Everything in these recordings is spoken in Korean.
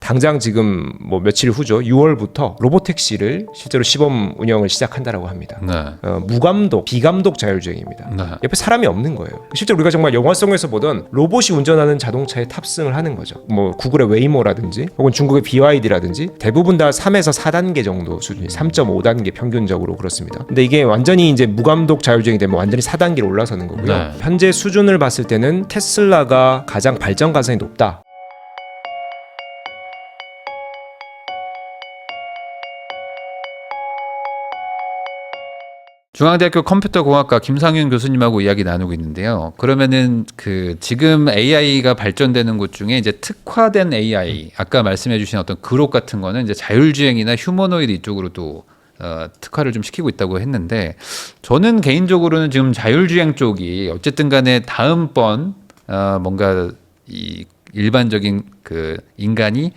당장 지금 뭐 며칠 후죠. 6월부터 로보택시를 실제로 시범 운영을 시작한다라고 합니다. 네. 무감독, 비감독 자율주행입니다. 네. 옆에 사람이 없는 거예요. 실제로 우리가 정말 영화성에서 보던 로봇이 운전하는 자동차에 탑승을 하는 거죠. 뭐 구글의 웨이모라든지 혹은 중국의 BYD라든지 대부분 다 3에서 4단계 정도 수준이 3.5단계 평균적으로 그렇습니다. 근데 이게 완전히 이제 무감독 자율주행이 되면 완전히 4단계로 올라서는 거고요. 네. 현재 수준을 봤을 때는 테슬라가 가장 발전 가능성이 높다. 중앙대학교 컴퓨터공학과 김상윤 교수님하고 이야기 나누고 있는데요. 그러면은 지금 AI가 발전되는 곳 중에 이제 특화된 AI, 아까 말씀해주신 어떤 그룹 같은 거는 이제 자율주행이나 휴머노이드 이쪽으로도 특화를 좀 시키고 있다고 했는데, 저는 개인적으로는 지금 자율주행 쪽이 어쨌든 간에 다음번 뭔가 이 일반적인 인간이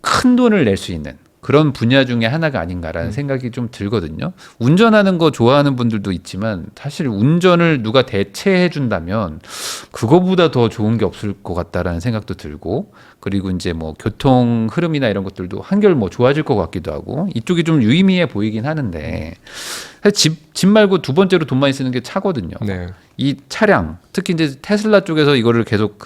큰 돈을 낼 수 있는 그런 분야 중에 하나가 아닌가라는 생각이 좀 들거든요. 운전하는 거 좋아하는 분들도 있지만 사실 운전을 누가 대체해 준다면 그거보다 더 좋은 게 없을 것 같다라는 생각도 들고, 그리고 이제 뭐 교통 흐름이나 이런 것들도 한결 뭐 좋아질 것 같기도 하고, 이쪽이 좀 유의미해 보이긴 하는데, 사실 집 말고 두 번째로 돈 많이 쓰는 게 차거든요. 네. 이 차량, 특히 이제 테슬라 쪽에서 이거를 계속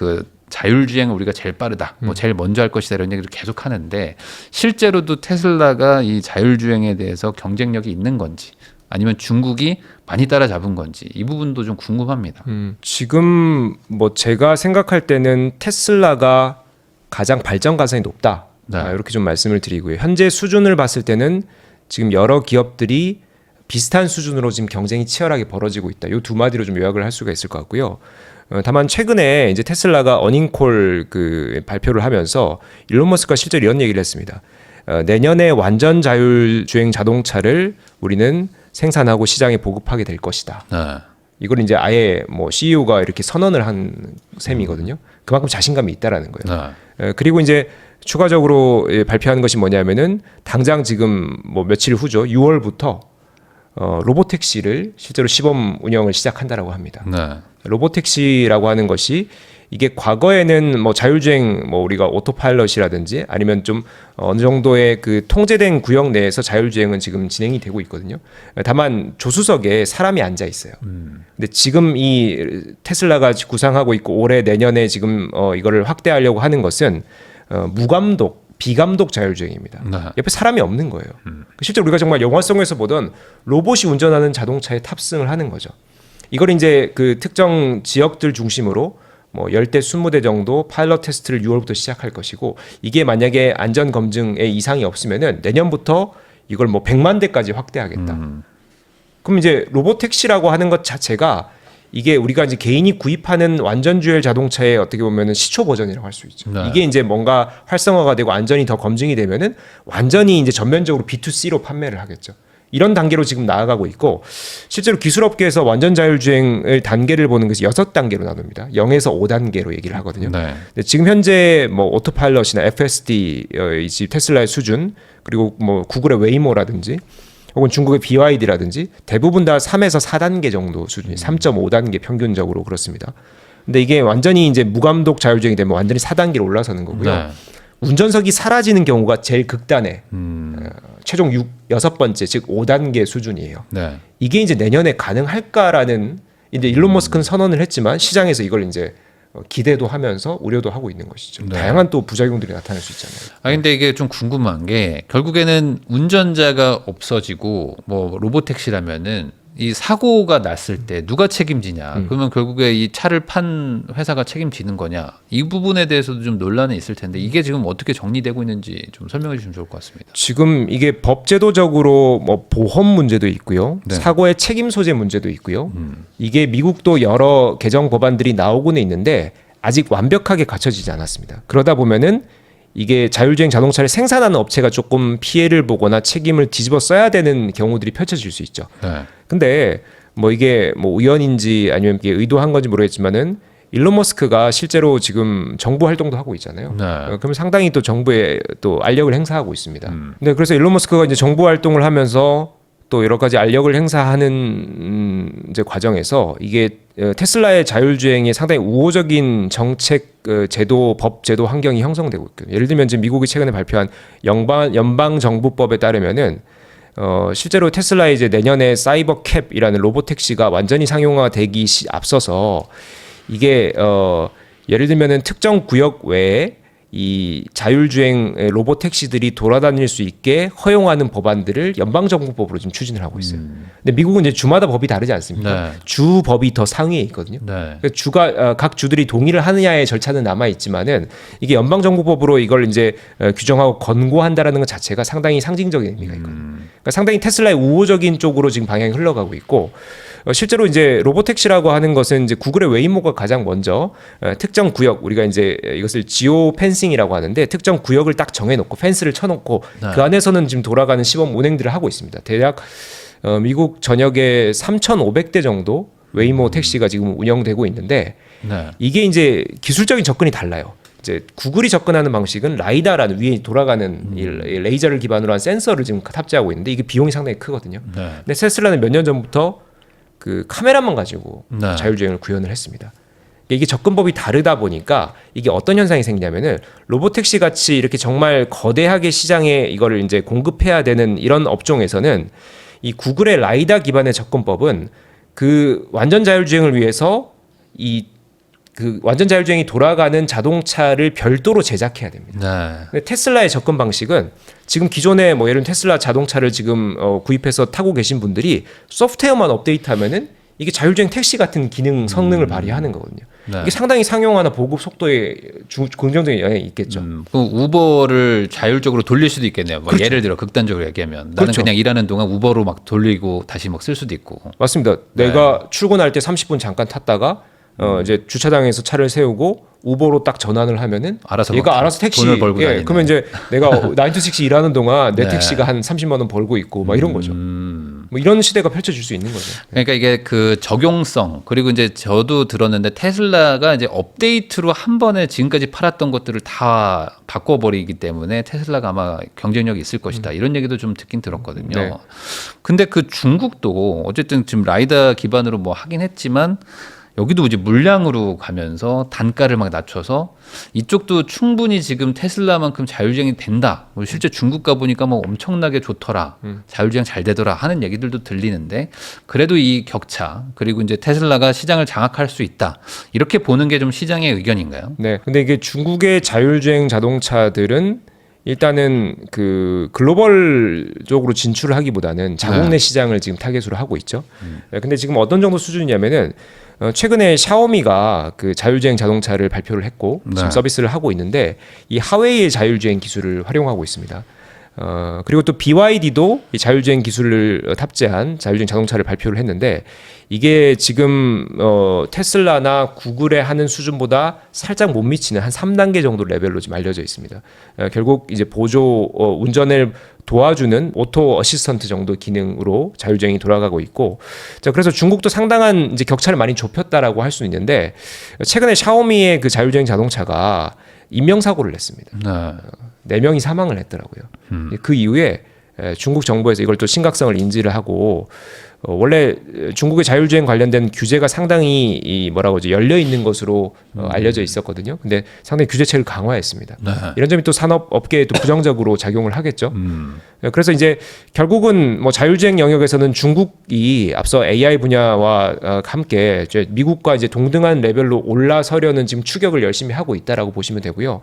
자율주행을 우리가 제일 빠르다, 뭐 제일 먼저 할 것이다 이런 얘기를 계속 하는데, 실제로도 테슬라가 이 자율주행에 대해서 경쟁력이 있는 건지 아니면 중국이 많이 따라잡은 건지 이 부분도 좀 궁금합니다. 지금 뭐 제가 생각할 때는 테슬라가 가장 발전 가능성이 높다. 네. 이렇게 좀 말씀을 드리고요. 현재 수준을 봤을 때는 지금 여러 기업들이 비슷한 수준으로 지금 경쟁이 치열하게 벌어지고 있다. 이 두 마디로 좀 요약을 할 수가 있을 것 같고요. 다만 최근에 이제 테슬라가 어닝콜 발표를 하면서 일론 머스크가 실제로 이런 얘기를 했습니다. 내년에 완전 자율주행 자동차를 우리는 생산하고 시장에 보급하게 될 것이다. 네. 이걸 이제 아예 뭐 CEO가 이렇게 선언을 한 셈이거든요. 그만큼 자신감이 있다라는 거예요. 네. 그리고 이제 추가적으로 발표하는 것이 뭐냐면은 당장 지금 뭐 며칠 후죠. 6월부터 로보택시를 실제로 시범 운영을 시작한다라고 합니다. 네. 로보택시라고 하는 것이 이게 과거에는 뭐 자율주행 뭐 우리가 오토파일럿이라든지 아니면 좀 어느 정도의 통제된 구역 내에서 자율주행은 지금 진행이 되고 있거든요. 다만 조수석에 사람이 앉아 있어요. 근데 지금 이 테슬라가 구상하고 있고 올해 내년에 지금 이거를 확대하려고 하는 것은 무감독, 비감독 자율주행입니다. 네. 옆에 사람이 없는 거예요. 실제 우리가 정말 영화성에서 보던 로봇이 운전하는 자동차에 탑승을 하는 거죠. 이걸 이제 특정 지역들 중심으로 뭐 10대, 20대 정도 파일럿 테스트를 6월부터 시작할 것이고, 이게 만약에 안전 검증에 이상이 없으면은 내년부터 이걸 뭐 100만 대까지 확대하겠다. 그럼 이제 로보택시라고 하는 것 자체가 이게 우리가 이제 개인이 구입하는 완전 주행 자동차의 어떻게 보면은 시초 버전이라고 할 수 있죠. 네. 이게 이제 뭔가 활성화가 되고 안전이 더 검증이 되면은 완전히 이제 전면적으로 B2C로 판매를 하겠죠. 이런 단계로 지금 나아가고 있고, 실제로 기술업계에서 완전 자율주행을 단계를 보는 것이 6단계로 나눕니다. 0에서 5단계로 얘기를 하거든요. 네. 근데 지금 현재 뭐 오토파일럿이나 FSD 이 테슬라의 수준, 그리고 뭐 구글의 웨이모라든지 혹은 중국의 BYD라든지 대부분 다 3에서 4단계 정도 수준이 3.5단계 평균적으로 그렇습니다. 근데 이게 완전히 이제 무감독 자율주행이 되면 완전히 4단계로 올라서는 거고요. 네. 운전석이 사라지는 경우가 제일 극단에 최종 6번째 즉 5단계 수준이에요. 네. 이게 이제 내년에 가능할까라는, 이제 일론 머스크는 선언을 했지만 시장에서 이걸 이제 기대도 하면서 우려도 하고 있는 것이죠. 네. 다양한 또 부작용들이 나타날 수 있잖아요. 근데 이게 좀 궁금한 게, 결국에는 운전자가 없어지고 뭐 로보택시라면은 이 사고가 났을 때 누가 책임지냐? 그러면 결국에 이 차를 판 회사가 책임지는 거냐? 이 부분에 대해서도 좀 논란이 있을 텐데, 이게 지금 어떻게 정리되고 있는지 좀 설명해 주시면 좋을 것 같습니다. 지금 이게 법제도적으로 뭐 보험 문제도 있고요. 네. 사고의 책임 소재 문제도 있고요. 이게 미국도 여러 개정 법안들이 나오고는 있는데 아직 완벽하게 갖춰지지 않았습니다. 그러다 보면은 이게 자율주행 자동차를 생산하는 업체가 조금 피해를 보거나 책임을 뒤집어 써야 되는 경우들이 펼쳐질 수 있죠. 네. 근데 뭐 이게 뭐 우연인지 아니면 이게 의도한 건지 모르겠지만은 일론 머스크가 실제로 지금 정부 활동도 하고 있잖아요. 네. 그럼 상당히 또 정부에 또 알력을 행사하고 있습니다. 근데 그래서 일론 머스크가 이제 정부 활동을 하면서 또 여러 가지 알력을 행사하는 이제 과정에서 이게 테슬라의 자율주행이 상당히 우호적인 정책 법 제도 환경이 형성되고 있거든요. 예를 들면 지금 미국이 최근에 발표한 연방정부법에 따르면은 실제로 테슬라의 이제 내년에 사이버 캡이라는 로봇 택시가 완전히 상용화되기 앞서서 이게 예를 들면은 특정 구역 외에 이 자율주행 로봇 택시들이 돌아다닐 수 있게 허용하는 법안들을 연방정부법으로 지금 추진을 하고 있어요. 근데 미국은 이제 주마다 법이 다르지 않습니까? 네. 주 법이 더 상위에 있거든요. 네. 그러니까 각 주들이 동의를 하느냐의 절차는 남아 있지만은 이게 연방정부법으로 이걸 이제 규정하고 권고한다라는 것 자체가 상당히 상징적인 의미가 있거든요. 그러니까 상당히 테슬라의 우호적인 쪽으로 지금 방향이 흘러가고 있고. 실제로 이제 로보택시라고 하는 것은 이제 구글의 웨이모가 가장 먼저 특정 구역, 우리가 이제 이것을 지오 펜싱이라고 하는데 특정 구역을 딱 정해놓고 펜스를 쳐놓고 네. 그 안에서는 지금 돌아가는 시범 운행들을 하고 있습니다. 대략 미국 전역에 3,500대 정도 웨이모 택시가 지금 운영되고 있는데 네. 이게 이제 기술적인 접근이 달라요. 이제 구글이 접근하는 방식은 라이다라는 위에 돌아가는 이 레이저를 기반으로 한 센서를 지금 탑재하고 있는데 이게 비용이 상당히 크거든요. 네. 근데 테슬라는 몇 년 전부터 그 카메라만 가지고 네. 자율주행을 구현을 했습니다. 이게 접근법이 다르다 보니까 이게 어떤 현상이 생기냐면은 로보택시 같이 이렇게 정말 거대하게 시장에 이거를 이제 공급해야 되는 이런 업종에서는 이 구글의 라이다 기반의 접근법은 그 완전 자율주행을 위해서 그 완전 자율주행이 돌아가는 자동차를 별도로 제작해야 됩니다. 네. 근데 테슬라의 접근 방식은 지금 기존에 뭐 예를 들면 테슬라 자동차를 지금 구입해서 타고 계신 분들이 소프트웨어만 업데이트하면은 이게 자율주행 택시 같은 기능 성능을 발휘하는 거거든요. 네. 이게 상당히 상용화나 보급 속도에 긍정적인 영향이 있겠죠. 그럼 우버를 자율적으로 돌릴 수도 있겠네요. 뭐 그렇죠. 예를 들어 극단적으로 얘기하면 나는 그렇죠. 그냥 일하는 동안 우버로 막 돌리고 다시 막 쓸 수도 있고. 맞습니다. 네. 내가 출근할 때 30분 잠깐 탔다가 이제 주차장에서 차를 세우고 우버로 딱 전환을 하면은 알아서 얘가 막 알아서 택시 돈을 벌고 다니네. 그러면 이제 내가 9 to 6 일하는 동안 내 네. 택시가 한 30만 원 벌고 있고 막 이런 거죠. 뭐 이런 시대가 펼쳐질 수 있는 거죠. 그러니까 이게 그 적용성 그리고 이제 저도 들었는데 테슬라가 이제 업데이트로 한 번에 지금까지 팔았던 것들을 다 바꿔버리기 때문에 테슬라가 아마 경쟁력이 있을 것이다 이런 얘기도 좀 듣긴 들었거든요. 네. 근데 그 중국도 어쨌든 지금 라이다 기반으로 뭐 하긴 했지만 여기도 이제 물량으로 가면서 단가를 막 낮춰서 이쪽도 충분히 지금 테슬라만큼 자율주행이 된다. 뭐 실제 중국 가보니까 뭐 엄청나게 좋더라. 자율주행 잘 되더라 하는 얘기들도 들리는데 그래도 이 격차 그리고 이제 테슬라가 시장을 장악할 수 있다. 이렇게 보는 게 좀 시장의 의견인가요? 네. 근데 이게 중국의 자율주행 자동차들은 일단은 그 글로벌적으로 진출을 하기보다는 자국 내 시장을 지금 타겟으로 하고 있죠. 근데 지금 어떤 정도 수준이냐면은 최근에 샤오미가 그 자율주행 자동차를 발표를 했고 네. 지금 서비스를 하고 있는데 이 하웨이의 자율주행 기술을 활용하고 있습니다. 그리고 또 BYD도 이 자율주행 기술을 탑재한 자율주행 자동차를 발표를 했는데 이게 지금 테슬라나 구글에 하는 수준보다 살짝 못 미치는 한 3단계 정도 레벨로 지금 알려져 있습니다. 결국 이제 보조 운전을 도와주는 오토 어시스턴트 정도 기능으로 자율주행이 돌아가고 있고, 자 그래서 중국도 상당한 이제 격차를 많이 좁혔다라고 할 수 있는데 최근에 샤오미의 그 자율주행 자동차가 인명사고를 냈습니다. 네. 4명이 사망을 했더라고요. 그 이후에 중국 정부에서 이걸 또 심각성을 인지를 하고 원래 중국의 자율주행 관련된 규제가 상당히 이 뭐라고 하죠 열려 있는 것으로 알려져 있었거든요. 근데 상당히 규제책을 강화했습니다. 네. 이런 점이 또 산업 업계에 또 부정적으로 작용을 하겠죠. 그래서 이제 결국은 뭐 자율주행 영역에서는 중국이 앞서 AI 분야와 함께 이제 미국과 이제 동등한 레벨로 올라서려는 지금 추격을 열심히 하고 있다라고 보시면 되고요.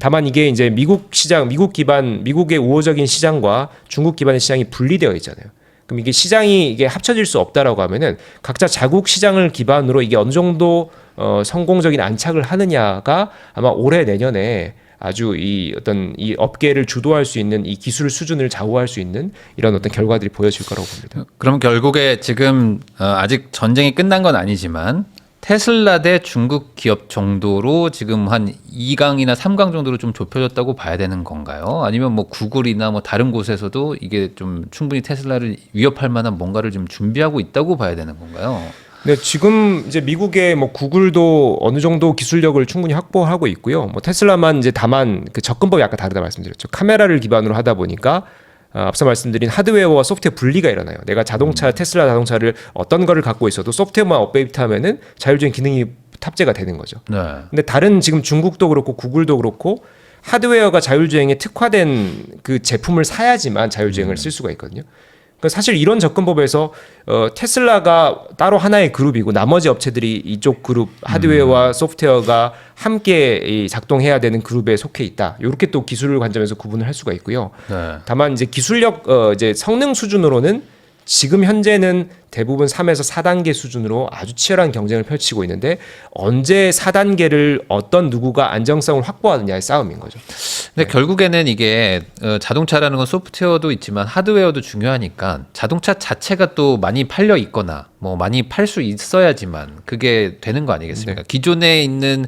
다만 이게 이제 미국 시장, 미국 기반, 미국의 우호적인 시장과 중국 기반의 시장이 분리되어 있잖아요. 그럼 이게 시장이 이게 합쳐질 수 없다라고 하면은 각자 자국 시장을 기반으로 이게 어느 정도 성공적인 안착을 하느냐가 아마 올해 내년에 아주 이 어떤 이 업계를 주도할 수 있는 이 기술 수준을 좌우할 수 있는 이런 어떤 결과들이 보여질 거라고 봅니다. 그럼 결국에 지금 아직 전쟁이 끝난 건 아니지만 테슬라 대 중국 기업 정도로 지금 한 2강이나 3강 정도로 좀 좁혀졌다고 봐야 되는 건가요? 아니면 뭐 구글이나 뭐 다른 곳에서도 이게 좀 충분히 테슬라를 위협할 만한 뭔가를 좀 준비하고 있다고 봐야 되는 건가요? 네, 지금 이제 미국의 뭐 구글도 어느 정도 기술력을 충분히 확보하고 있고요. 뭐 테슬라만 이제 다만 그 접근법이 아까 다르다 말씀드렸죠. 카메라를 기반으로 하다 보니까 앞서 말씀드린 하드웨어와 소프트웨어 분리가 일어나요. 내가 자동차 테슬라 자동차를 어떤 거를 갖고 있어도 소프트웨어만 업데이트하면은 자율주행 기능이 탑재가 되는 거죠. 네. 근데 다른 지금 중국도 그렇고 구글도 그렇고 하드웨어가 자율주행에 특화된 그 제품을 사야지만 자율주행을 쓸 수가 있거든요. 그러니까 사실 이런 접근법에서 테슬라가 따로 하나의 그룹이고 나머지 업체들이 이쪽 그룹 하드웨어와 소프트웨어가 함께 작동해야 되는 그룹에 속해 있다. 이렇게 또 기술 관점에서 구분을 할 수가 있고요. 네. 다만 이제 기술력 이제 성능 수준으로는 지금 현재는 대부분 3에서 4단계 수준으로 아주 치열한 경쟁을 펼치고 있는데 언제 4단계를 어떤 누구가 안정성을 확보하느냐의 싸움인 거죠. 근데 결국에는 이게 자동차라는 건 소프트웨어도 있지만 하드웨어도 중요하니까 자동차 자체가 또 많이 팔려 있거나 뭐 많이 팔 수 있어야지만 그게 되는 거 아니겠습니까? 기존에 있는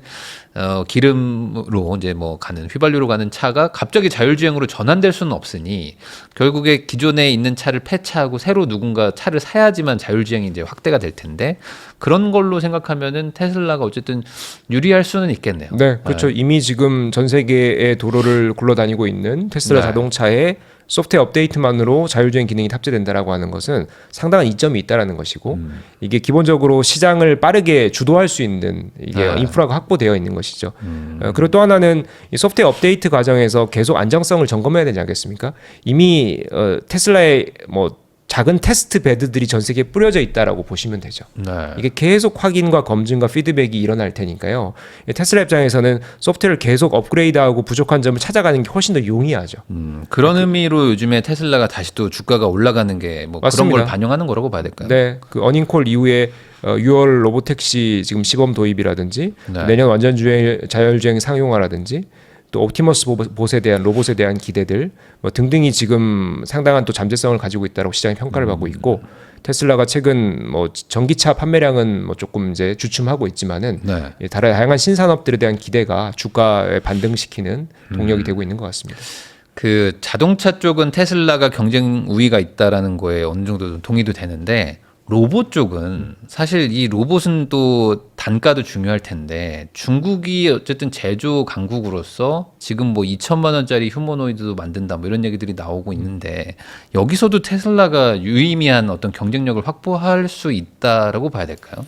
기름으로 이제 뭐 가는 휘발유로 가는 차가 갑자기 자율주행으로 전환될 수는 없으니 결국에 기존에 있는 차를 폐차하고 새로 누군가 차를 사야지만 자율주행이 이제 확대가 될 텐데 그런 걸로 생각하면은 테슬라가 어쨌든 유리할 수는 있겠네요. 네, 그렇죠. 이미 지금 전 세계의 도로를 굴러다니고 있는 테슬라 자동차에 소프트웨어 업데이트만으로 자율주행 기능이 탑재된다라고 하는 것은 상당한 이점이 있다라는 것이고 이게 기본적으로 시장을 빠르게 주도할 수 있는 이게 인프라가 확보되어 있는 것이죠. 그리고 또 하나는 이 소프트웨어 업데이트 과정에서 계속 안정성을 점검해야 되지 않겠습니까? 이미 테슬라의 뭐 작은 테스트 베드들이 전 세계에 뿌려져 있다라고 보시면 되죠. 네. 이게 계속 확인과 검증과 피드백이 일어날 테니까요. 테슬라 입장에서는 소프트웨어를 계속 업그레이드하고 부족한 점을 찾아가는 게 훨씬 더 용이하죠. 그런 의미로 요즘에 테슬라가 다시 또 주가가 올라가는 게 뭐 그런 걸 반영하는 거라고 봐야 될까요? 네, 그 어닝콜 이후에 6월 로보택시 지금 시범 도입이라든지 네. 내년 완전 자율주행 상용화라든지 또 옵티머스 봇에 대한 로봇에 대한 기대들 뭐 등등이 지금 상당한 또 잠재성을 가지고 있다고 시장이 평가를 받고 있고 테슬라가 최근 뭐 전기차 판매량은 뭐 조금 이제 주춤하고 있지만은 네. 다양한 신산업들에 대한 기대가 주가에 반등시키는 동력이 되고 있는 것 같습니다. 그 자동차 쪽은 테슬라가 경쟁 우위가 있다라는 거에 어느 정도 좀 동의도 되는데 로봇 쪽은 사실 이 로봇은 또 단가도 중요할 텐데 중국이 어쨌든 제조 강국으로서 지금 뭐 2천만 원짜리 휴머노이드도 만든다 뭐 이런 얘기들이 나오고 있는데 여기서도 테슬라가 유의미한 어떤 경쟁력을 확보할 수 있다라고 봐야 될까요?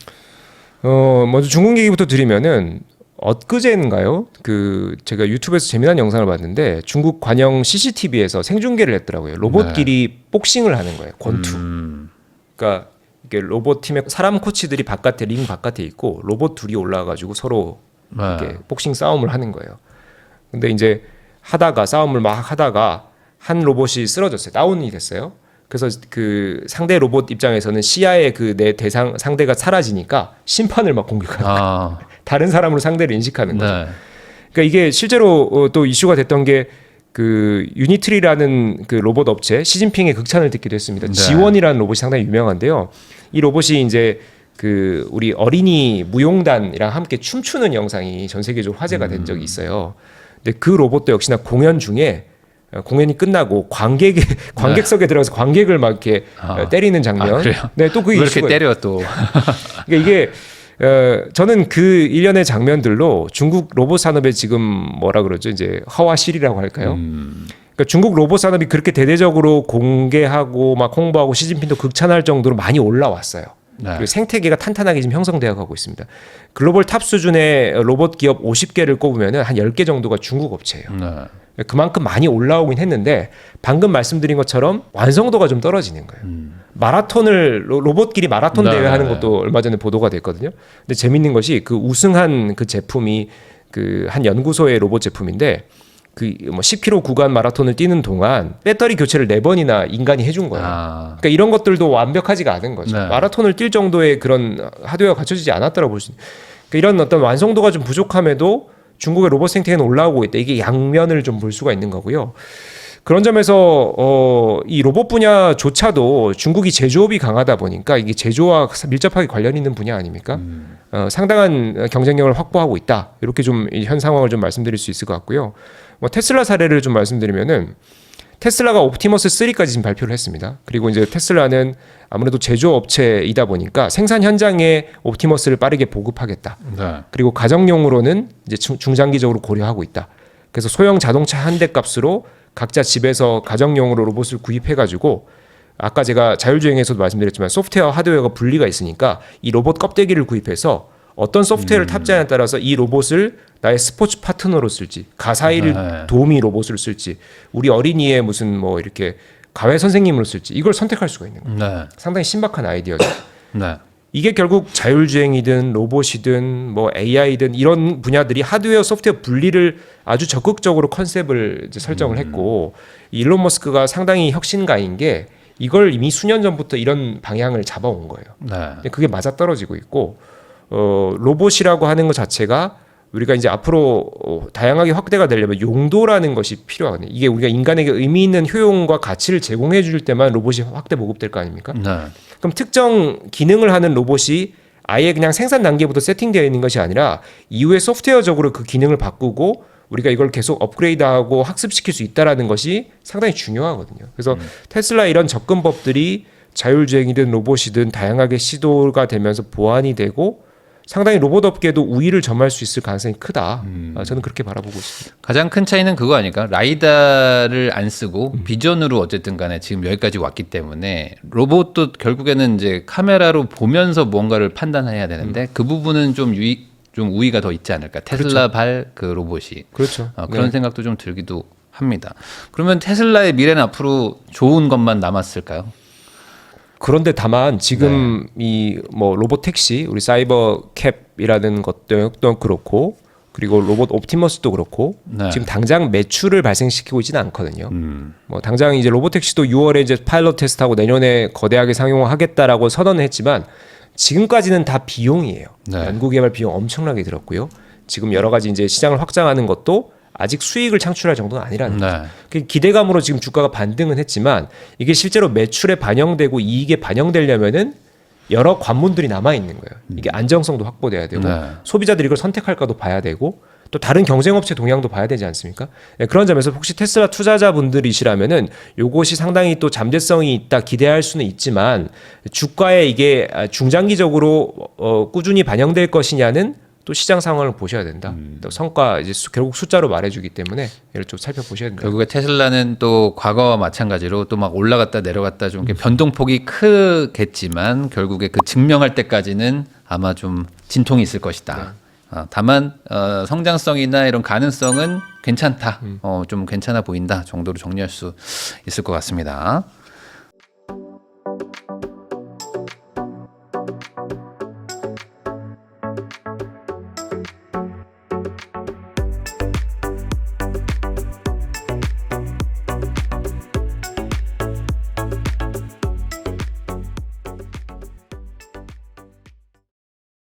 먼저 중국 얘기부터 드리면은 엊그제인가요? 그 제가 유튜브에서 재미난 영상을 봤는데 중국 관영 CCTV에서 생중계를 했더라고요. 로봇끼리 복싱을 하는 거예요. 권투. 그러니까 이게 로봇 팀의 사람 코치들이 바깥에 링 바깥에 있고 로봇 둘이 올라와가지고 서로 이렇게 복싱 싸움을 하는 거예요. 근데 이제 싸움을 막 하다가 한 로봇이 쓰러졌어요. 다운이 됐어요. 그래서 그 상대 로봇 입장에서는 시야에 그 내 대상 상대가 사라지니까 심판을 막 공격하는 거예요. 다른 사람으로 상대를 인식하는 거죠. 네. 그러니까 이게 실제로 또 이슈가 됐던 게 그 유니트리라는 그 로봇 업체 시진핑의 극찬을 듣기도 했습니다. 네. 지원이라는 로봇이 상당히 유명한데요. 이 로봇이 이제 그 우리 어린이 무용단이랑 함께 춤추는 영상이 전 세계적으로 화제가 된 적이 있어요. 근데 그 로봇도 역시나 공연 중에 공연이 끝나고 관객석에 들어가서 관객을 막 이렇게 때리는 장면. 그래요? 네, 또 그 왜 이슈가 이렇게 때려 또? 그러니까 이게 저는 그 일련의 장면들로 중국 로봇 산업의 지금 뭐라 그러죠? 이제 허와실이라고 할까요? 그러니까 중국 로봇 산업이 그렇게 대대적으로 공개하고 막 홍보하고 시진핑도 극찬할 정도로 많이 올라왔어요. 네. 그리고 생태계가 탄탄하게 지금 형성되어 가고 있습니다. 글로벌 탑 수준의 로봇 기업 50개를 꼽으면 한 10개 정도가 중국 업체예요. 네. 그만큼 많이 올라오긴 했는데 방금 말씀드린 것처럼 완성도가 좀 떨어지는 거예요. 마라톤을 로봇끼리 마라톤 대회 하는 것도 얼마 전에 보도가 됐거든요. 근데 재밌는 것이 그 우승한 그 제품이 그 한 연구소의 로봇 제품인데 그 뭐 10km 구간 마라톤을 뛰는 동안 배터리 교체를 4번이나 인간이 해준 거예요. 그러니까 이런 것들도 완벽하지가 않은 거죠. 네. 마라톤을 뛸 정도의 그런 하드웨어가 갖춰지지 않았다고 볼 수 있는. 그러니까 이런 어떤 완성도가 좀 부족함에도 중국의 로봇 생태계는 올라오고 있다. 이게 양면을 좀 볼 수가 있는 거고요. 그런 점에서 이 로봇 분야조차도 중국이 제조업이 강하다 보니까 이게 제조와 밀접하게 관련 있는 분야 아닙니까? 상당한 경쟁력을 확보하고 있다. 이렇게 좀 현 상황을 좀 말씀드릴 수 있을 것 같고요. 뭐 테슬라 사례를 좀 말씀드리면은 테슬라가 옵티머스 3까지 지금 발표를 했습니다. 그리고 이제 테슬라는 아무래도 제조업체이다 보니까 생산 현장에 옵티머스를 빠르게 보급하겠다. 네. 그리고 가정용으로는 이제 중장기적으로 고려하고 있다. 그래서 소형 자동차 한 대 값으로 각자 집에서 가정용으로 로봇을 구입해가지고 아까 제가 자율주행에서도 말씀드렸지만 소프트웨어 하드웨어가 분리가 있으니까 이 로봇 껍데기를 구입해서 어떤 소프트웨어를 탑재하냐에 따라서 이 로봇을 나의 스포츠 파트너로 쓸지 가사일 도우미 로봇으로 쓸지 우리 어린이의 무슨 뭐 이렇게 가외 선생님으로 쓸지 이걸 선택할 수가 있는 거예요. 네. 상당히 신박한 아이디어죠. 네. 이게 결국 자율주행이든 로봇이든 뭐 AI든 이런 분야들이 하드웨어 소프트웨어 분리를 아주 적극적으로 컨셉을 이제 설정을 했고 일론 머스크가 상당히 혁신가인 게 이걸 이미 수년 전부터 이런 방향을 잡아온 거예요. 네. 근데 그게 맞아떨어지고 있고 로봇이라고 하는 것 자체가 우리가 이제 앞으로 다양하게 확대가 되려면 용도라는 것이 필요하거든요. 이게 우리가 인간에게 의미 있는 효용과 가치를 제공해 줄 때만 로봇이 확대 보급될 거 아닙니까? 네. 그럼 특정 기능을 하는 로봇이 아예 그냥 생산 단계부터 세팅되어 있는 것이 아니라 이후에 소프트웨어적으로 그 기능을 바꾸고 우리가 이걸 계속 업그레이드하고 학습시킬 수 있다라는 것이 상당히 중요하거든요. 그래서 테슬라 이런 접근법들이 자율주행이든 로봇이든 다양하게 시도가 되면서 보완이 되고 상당히 로봇 업계도 우위를 점할 수 있을 가능성이 크다. 저는 그렇게 바라보고 있습니다. 가장 큰 차이는 그거 아닐까? 라이다를 안 쓰고 비전으로 어쨌든 간에 지금 여기까지 왔기 때문에 로봇도 결국에는 이제 카메라로 보면서 뭔가를 판단해야 되는데 그 부분은 좀 우위가 더 있지 않을까? 테슬라 발 그 로봇이. 그렇죠. 그런 생각도 좀 들기도 합니다. 그러면 테슬라의 미래는 앞으로 좋은 것만 남았을까요? 그런데 다만 지금 이 뭐 로봇 택시 우리 사이버 캡이라는 것도 그렇고 그리고 로봇 옵티머스도 그렇고 지금 당장 매출을 발생시키고 있지는 않거든요. 뭐 당장 이제 로봇 택시도 6월에 이제 파일럿 테스트하고 내년에 거대하게 상용화하겠다라고 선언을 했지만 지금까지는 다 비용이에요. 연구개발 비용 엄청나게 들었고요. 지금 여러 가지 이제 시장을 확장하는 것도 아직 수익을 창출할 정도는 아니라는 거죠. 그 기대감으로 지금 주가가 반등은 했지만 이게 실제로 매출에 반영되고 이익에 반영되려면은 여러 관문들이 남아 있는 거예요. 이게 안정성도 확보돼야 되고 소비자들이 이걸 선택할까도 봐야 되고 또 다른 경쟁업체 동향도 봐야 되지 않습니까? 네, 그런 점에서 혹시 테슬라 투자자분들이시라면은 요것이 상당히 또 잠재성이 있다 기대할 수는 있지만 주가에 이게 중장기적으로 꾸준히 반영될 것이냐는 또 시장 상황을 보셔야 된다. 또 성과 이제 결국 숫자로 말해주기 때문에 이를 좀 살펴보셔야 된다. 결국에 테슬라는 또 과거와 마찬가지로 또 막 올라갔다 내려갔다 좀 이렇게 변동폭이 크겠지만 결국에 그 증명할 때까지는 아마 좀 진통이 있을 것이다. 다만 성장성이나 이런 가능성은 괜찮다. 좀 괜찮아 보인다 정도로 정리할 수 있을 것 같습니다.